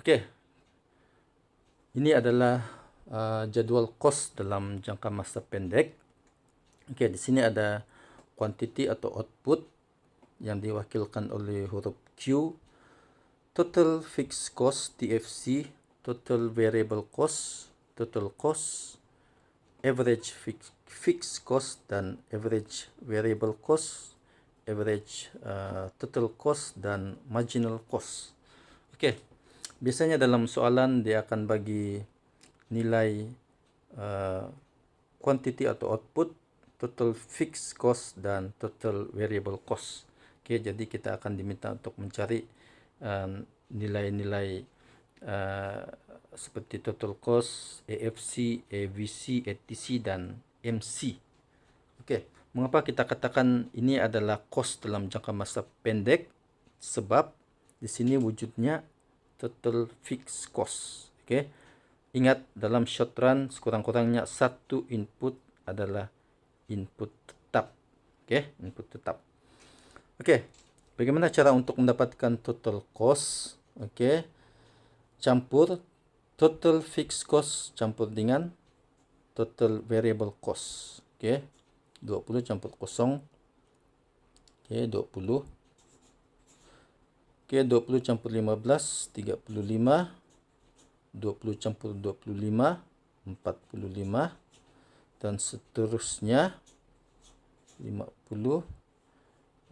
Oke, ini adalah jadwal kos dalam jangka masa pendek. Oke, di sini ada quantity atau output yang diwakilkan oleh huruf Q, total fixed cost TFC, total variable cost, total cost, average fixed cost dan average variable cost, average total cost dan marginal cost. Oke, biasanya dalam soalan dia akan bagi nilai quantity atau output, total fixed cost dan total variable cost. Oke, jadi kita akan diminta untuk mencari nilai-nilai seperti total cost, AFC, AVC, ATC dan MC. Oke, mengapa kita katakan ini adalah cost dalam jangka masa pendek? Sebab di sini wujudnya total fixed cost. Oke, ingat dalam short run sekurang-kurangnya satu input adalah input tetap. Oke, input tetap. Oke, bagaimana cara untuk mendapatkan total cost? Oke, campur total fixed cost campur dengan total variable cost. Oke, 20 campur kosong. Oke, 20. Oke, 20 campur 15, 35. 20 campur 25, 45. Dan seterusnya 50,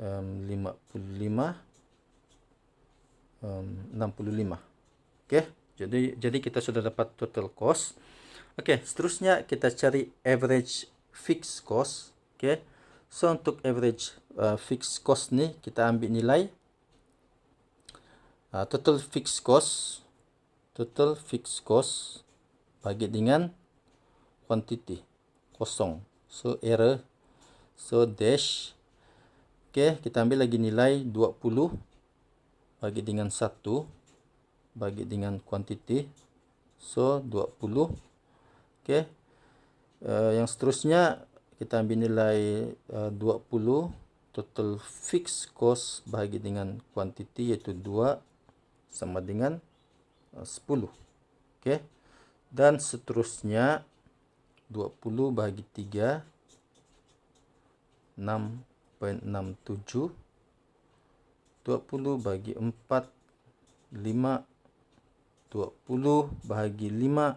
55, 65. Oke, jadi kita sudah dapat total cost. Oke, seterusnya kita cari average fixed cost. Oke, so untuk average fixed cost nih kita ambil nilai total fixed cost bagi dengan quantity kosong, so error, so dash. Oke, kita ambil lagi nilai 20 bagi dengan 1 bagi dengan quantity, so 20. Oke, yang seterusnya kita ambil nilai 20 total fixed cost bagi dengan quantity yaitu 2 sama dengan 10. Oke, dan seterusnya 20 bagi 3 6,67, 20 bagi 4 5, 20 bagi 5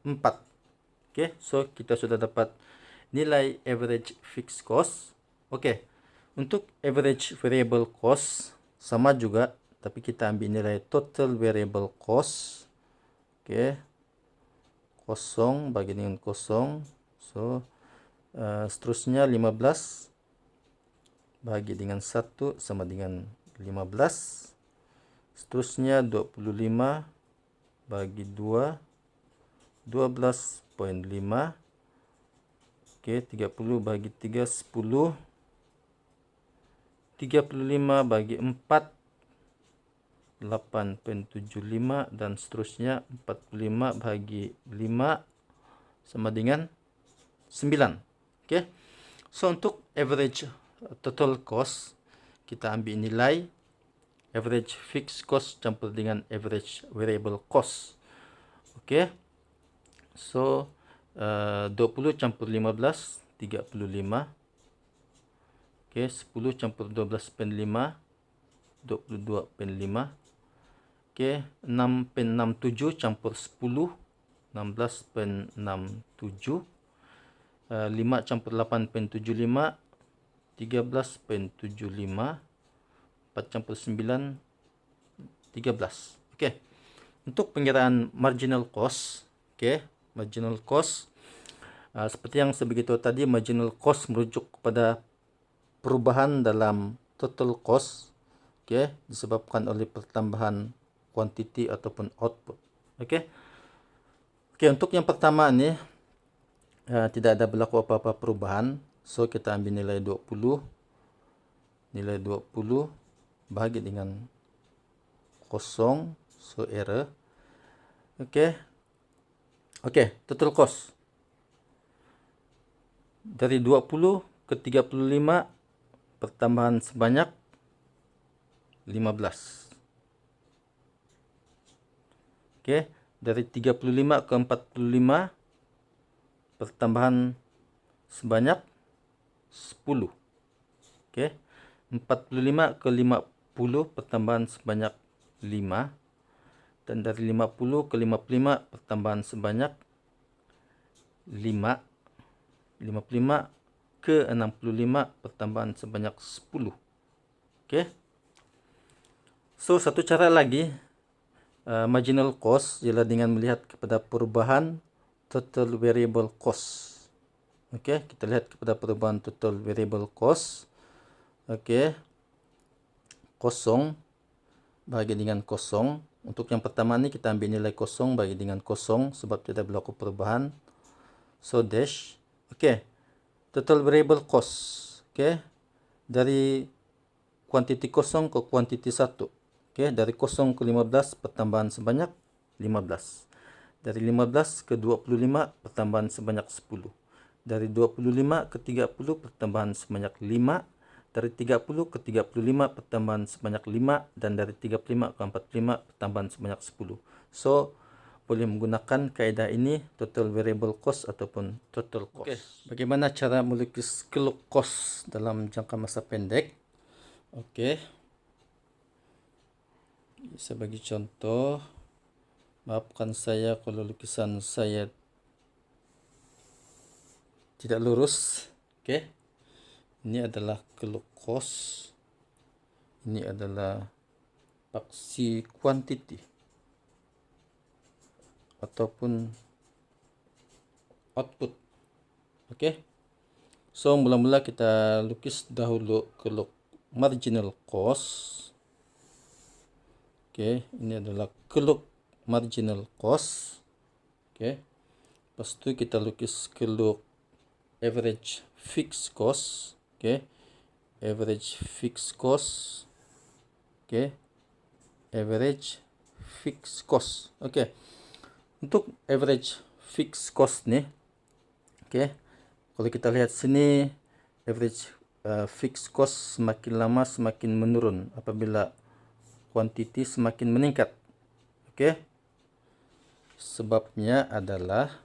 4. Oke, so kita sudah dapat nilai average fixed cost. Oke, untuk average variable cost sama juga, tapi kita ambil nilai total variable cost. Oke, kosong bagi dengan kosong, so seterusnya 15 bagi dengan 1 sama dengan 15. Seterusnya 25 bagi 2, 12,5. Oke, 30 bagi 3, 10. 35 bagi 4, 8,75. Dan seterusnya 45 bagi 5 sama dengan 9. Oke, so untuk average total cost kita ambil nilai average fixed cost campur dengan average variable cost. Oke, so 20 campur 15, 35. Oke, 10 campur 12,5, 22,5. Oke, 6,67 campur 10, 16,67. 5 campur 8,75, 13,75. 4 campur 9, 13. Oke, untuk pengiraan marginal cost. Oke, marginal cost seperti yang saya beritahu tadi, marginal cost merujuk kepada perubahan dalam total cost, oke, disebabkan oleh pertambahan quantity ataupun output. Oke, untuk yang pertama nih tidak ada berlaku apa-apa perubahan, so kita ambil nilai 20. Nilai 20 bagi dengan kosong, so error. Oke, total cost dari 20 ke 35 pertambahan sebanyak 15. Oke, dari 35 ke 45 pertambahan sebanyak 10. Oke. 45 ke 50 pertambahan sebanyak 5. Dan dari 50 ke 55 pertambahan sebanyak 5. 55 ke 65 pertambahan sebanyak 10. Oke. So, satu cara lagi marginal cost ialah dengan melihat kepada perubahan total variable cost. Oke, kita lihat kepada perubahan total variable cost. Oke. 0 bagi dengan 0. Untuk yang pertama ni kita ambil nilai 0 bagi dengan 0 sebab tidak berlaku perubahan. So dash. Oke. Total variable cost. Oke. Dari kuantiti 0 ke kuantiti 1. Oke, dari 0 ke 15 pertambahan sebanyak 15. Dari 15 ke 25 pertambahan sebanyak 10. Dari 25 ke 30 pertambahan sebanyak 5. Dari 30 ke 35 pertambahan sebanyak 5. Dan dari 35 ke 45 pertambahan sebanyak 10. So, boleh menggunakan kaedah ini, total variable cost ataupun total cost. Okay. Bagaimana cara melukis keluk cost dalam jangka masa pendek? Oke. Saya bagi contoh. Maafkan saya kalau lukisan saya tidak lurus. Oke. Ini adalah keluk cost. Ini adalah paksi quantity ataupun output. Oke. So, mula-mula kita lukis dahulu keluk marginal cost. Oke, ini adalah keluk marginal cost. Oke. Lepas itu kita lukis keluk average fixed cost. Oke. Average fixed cost. Oke. Average fixed cost. Oke. Untuk average fixed cost nih. Oke. Kalau kita lihat sini, average fixed cost semakin lama semakin menurun apabila kuantiti semakin meningkat. Oke. Sebabnya adalah,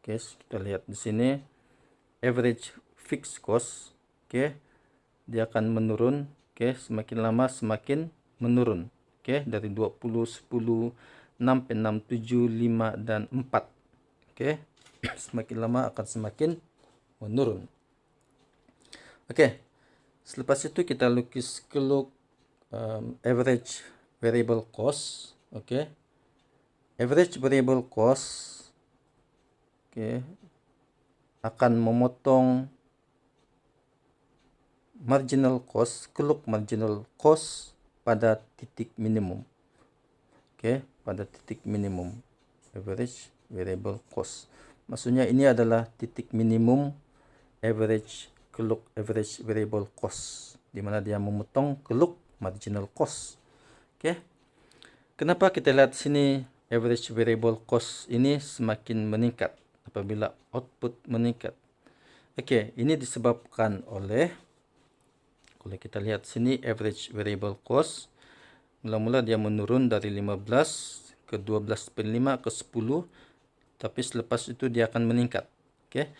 oke, kita lihat di sini, average fixed cost, oke, dia akan menurun, oke, semakin lama semakin menurun. Oke, dari 20, 10, 6, 6, 7, 5, dan 4. Oke, semakin lama akan semakin menurun. Oke, selepas itu kita lukis keluk average variable cost. Oke, average variable cost, oke, akan memotong marginal cost, keluk marginal cost pada titik minimum. Oke, pada titik minimum average variable cost. Maksudnya ini adalah titik minimum average keluk average variable cost, di mana dia memotong keluk marginal cost. Oke. Kenapa kita lihat sini average variable cost ini semakin meningkat apabila output meningkat? Oke, ini disebabkan oleh, kalau kita lihat sini average variable cost, mula-mula dia menurun dari 15 ke 12/5 ke 10, tapi selepas itu dia akan meningkat. Oke.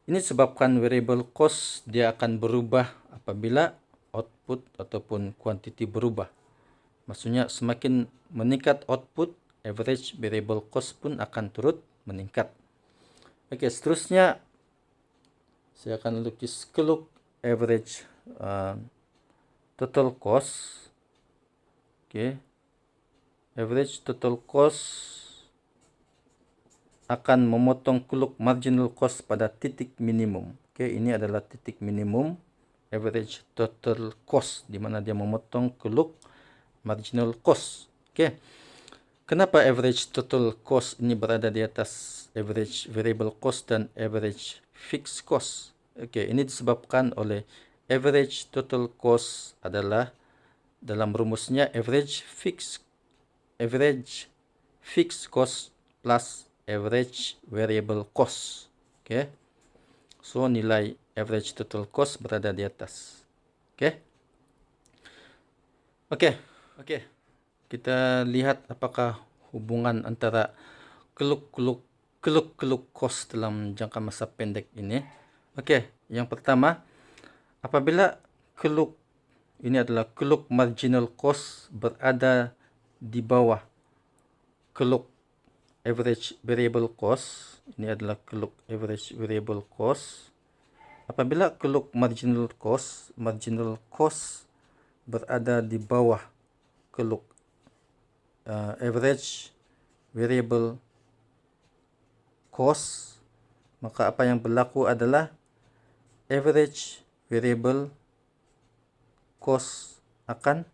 Ini disebabkan variable cost dia akan berubah apabila output ataupun kuantiti berubah. Maksudnya semakin meningkat output, average variable cost pun akan turut meningkat. Oke, seterusnya saya akan lukis keluk average total cost. Oke, average total cost akan memotong keluk marginal cost pada titik minimum. Oke, ini adalah titik minimum average total cost, di mana dia memotong keluk marginal cost. Oke, kenapa average total cost ini berada di atas average variable cost dan average fixed cost? Oke, ini disebabkan oleh average total cost adalah dalam rumusnya average fixed cost plus average variable cost. Oke. So nilai average total cost berada di atas. Oke. Oke. Kita lihat apakah hubungan antara keluk-keluk cost dalam jangka masa pendek ini. Oke, yang pertama, apabila ini adalah keluk marginal cost berada di bawah keluk average variable cost. Ini adalah keluk average variable cost. Apabila keluk marginal cost berada di bawah keluk average variable cost, maka apa yang berlaku adalah average variable cost akan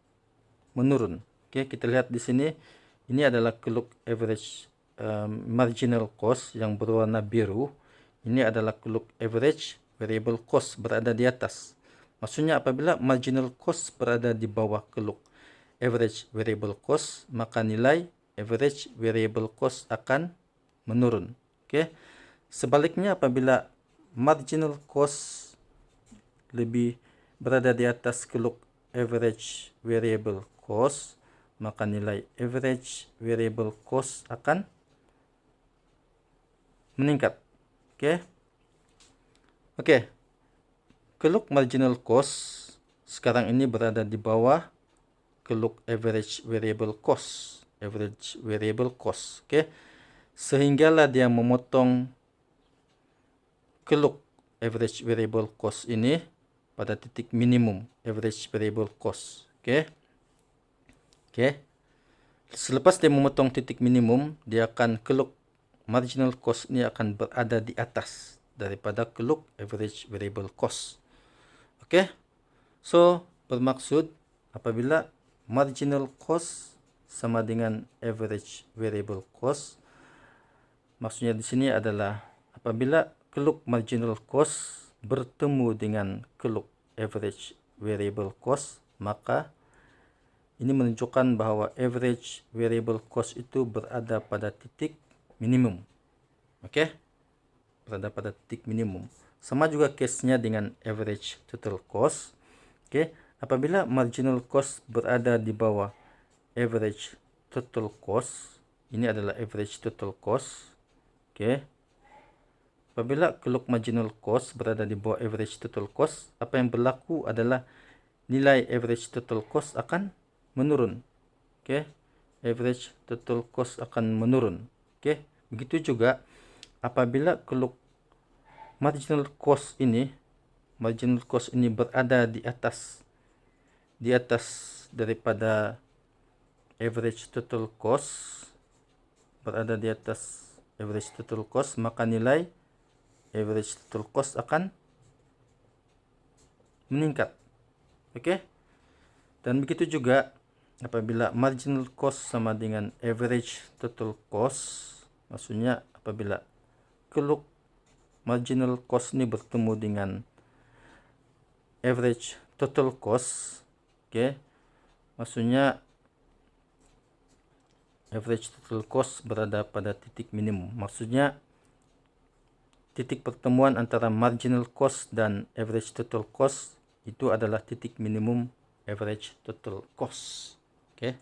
menurun. Oke, kita lihat di sini. Ini adalah keluk average marginal cost yang berwarna biru. Ini adalah keluk average variable cost berada di atas. Maksudnya apabila marginal cost berada di bawah keluk average variable cost, maka nilai average variable cost akan menurun. Oke. Sebaliknya apabila marginal cost lebih berada di atas keluk average variable cost, maka nilai average variable cost akan meningkat. Oke. Keluk marginal cost sekarang ini berada di bawah keluk average variable cost. Oke. Sehinggalah dia memotong keluk average variable cost ini pada titik minimum average variable cost. Oke. Selepas dia memotong titik minimum, dia akan keluk marginal cost ini akan berada di atas daripada keluk average variable cost. Oke. So, bermaksud apabila marginal cost sama dengan average variable cost, maksudnya di sini adalah apabila keluk marginal cost bertemu dengan keluk average variable cost, maka ini menunjukkan bahwa average variable cost itu berada pada titik minimum. Oke? Berada pada titik minimum. Sama juga case-nya dengan average total cost. Oke? Apabila marginal cost berada di bawah average total cost, ini adalah average total cost. Oke? Apabila keluk marginal cost berada di bawah average total cost, apa yang berlaku adalah nilai average total cost akan menurun. Oke. Average total cost akan menurun. Oke. Begitu juga apabila keluk marginal cost ini berada di atas daripada average total cost, maka nilai average total cost akan meningkat. Oke. Dan begitu juga apabila marginal cost sama dengan average total cost, maksudnya apabila keluk marginal cost ini bertemu dengan average total cost, oke, maksudnya average total cost berada pada titik minimum. Maksudnya titik pertemuan antara marginal cost dan average total cost itu adalah titik minimum average total cost. Oke.